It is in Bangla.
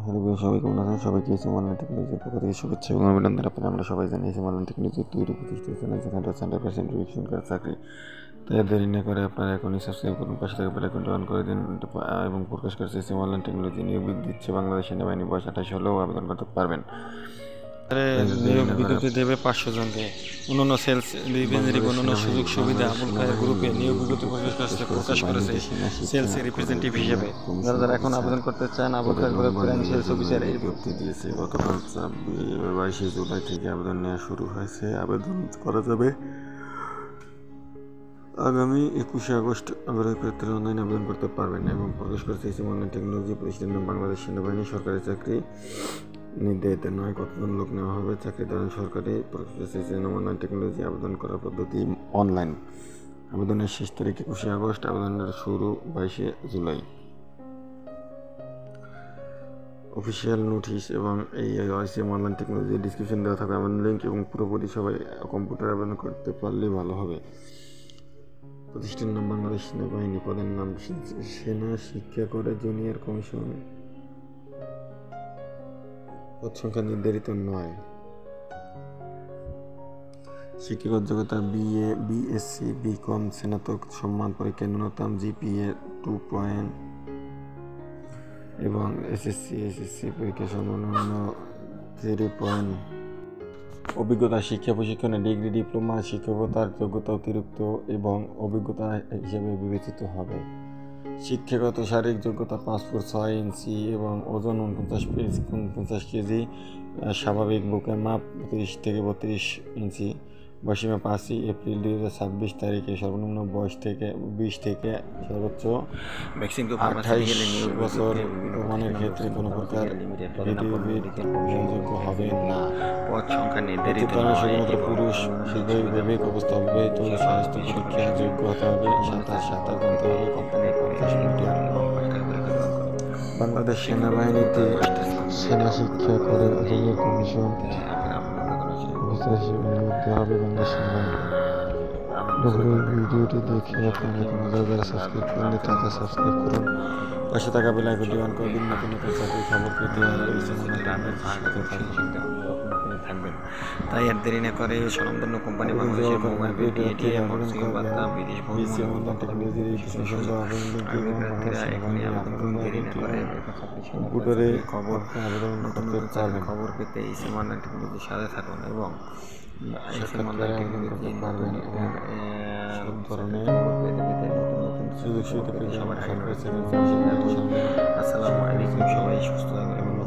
হ্যালো ভাই, সবাই কেমন আছেন? সবাইকে এসএম অনলাইন টেকনোলজির পক্ষ থেকে শুভেচ্ছা এবং অভিনন্দন। আমরা সবাই জানি এসএম অনলাইন টেকনোলজির তৈরি প্রতিষ্ঠান যেখানে 100% রিভিশন করা চাকরি। তাই দেরি না করে আপনারা এখনই সাবস্ক্রাইব করুন, পাশে থাকা বেল আইকনটি অন করে দিন এবং প্রকাশ করেছে এসএম অনলাইন টেকনোলজি নিয়োগ দিচ্ছে বাংলাদেশ সেনাবাহিনী। বয়স 28 হলেও আবেদন করতে পারবেন। নিয়োগ বিজ্ঞপ্তি দেবে 500 জনকে। অন্যান্য সেলস রিপ্রেজেন্টেটিভ অন্যান্য সুযোগ সুবিধা আবুল খায়ের গ্রুপে নিয়োগ বিজ্ঞপ্তি প্রকাশ করেছে সেলস রিপ্রেজেন্টেটিভ হিসেবে। যারা এখন আবেদন করতে চান আবুল খায়ের গ্রুপ প্রাইম সেলস অফিসার এই বিজ্ঞপ্তি দিয়েছে। গতকাল 22 জুলাই থেকে আবেদন নেওয়া শুরু হয়েছে। আবেদন করা যাবে আগামী 21 আগস্ট। আবেদনকর্তারা অনলাইনে আবেদন করতে পারবেন এবং প্রকাশ করেছে এসএম অনলাইন টেকনোলজি প্রতিষ্ঠানের নাম বাংলাদেশ সেনাবাহিনী। সরকারি চাকরি নির্ধারিত নয়, কতজন লোক নেওয়া হবে। চাকরি ধরেন সরকারি। প্রকাশ করেছে এসএম অনলাইন টেকনোলজি। আবেদন করার পদ্ধতি অনলাইন। আবেদনের শেষ তারিখ 21 আগস্ট। আবেদনের শুরু 22 জুলাই। অফিসিয়াল নোটিশ এবং এই এসএম অনলাইন টেকনোলজি ডিসক্রিপশন দেওয়া থাকবে আমার লিঙ্ক এবং পুরোপুরি সবাই কম্পিউটার আবেদন করতে পারলে ভালো হবে। প্রতিষ্ঠানের নাম বাংলাদেশ সেনাবাহিনী। পদের নাম সেনা শিক্ষা করে জুনিয়র কমিশন। পদ সংখ্যা নির্ধারিত নয়। শিক্ষাগত যোগ্যতা BA, BSc, BCom, স্নাতক সম্মান পরীক্ষা ন্যূনতম GPA 2 এবং SSC পরীক্ষা সর্বনিম্ন 3 অভিজ্ঞতা শিক্ষা প্রশিক্ষণে ডিগ্রি, ডিপ্লোমা, শিক্ষকতার যোগ্যতা অতিরিক্ত এবং অভিজ্ঞতা হিসেবে বিবেচিত হবে। শিক্ষাগত শারীরিক যোগ্যতা 5 ফুট 6 ইঞ্চি এবং ওজন 49 কেজি। স্বাভাবিক বুকের মাপ 30 থেকে 32 ইঞ্চি। বয়সীমা 5 এপ্রিল 2026 তারিখে। সর্বনিম্ন বয়স 20 থেকে সর্বোচ্চ 28 বছর। প্রমাণের ক্ষেত্রে কোনো প্রকার গ্রহণযোগ্য হবে না। পদ সংখ্যা নির্ধারিত শুধুমাত্র পুরুষ। বিবেক অবস্থা অবিবাহিত। স্বাস্থ্য পরীক্ষা যোগ্য হতে হবে। সাঁতার জানতে হবে। বাংলাদেশ সেনাবাহিনীতে সেনা শিক্ষা করে জুনিয়র কমিশন অফিসার হিসেবে নিয়োগ দেওয়া হবে বাংলাদেশ সেনাবাহিনীতে। ভিডিওটি দেখে আপনারা যারা সাবস্ক্রাইব করেন তারা সাবস্ক্রাইব করুন, পাশে থাকা বেল আইকনটি অন করে দিন। নতুন চাকরির খবর পেতে থাকবেন। তাই আর দেরি না করে স্বনামধন্য কোম্পানি বাংলাদেশের মোবাইল পেটি এটিএম মনসিংহ বার্তা বিদেশ ভ্রমণ কম্পিউটারে খবর পেতে এসএম অনলাইন টেকনোলজির সাথে থাকুন এবং এসএম অনলাইন টেকনোলজি পারবেন এবং সব ধরনের সুযোগ সুবিধা পেয়ে সবার আসসালামু আলাইকুম। সবাই সুস্থ থাকবেন এবং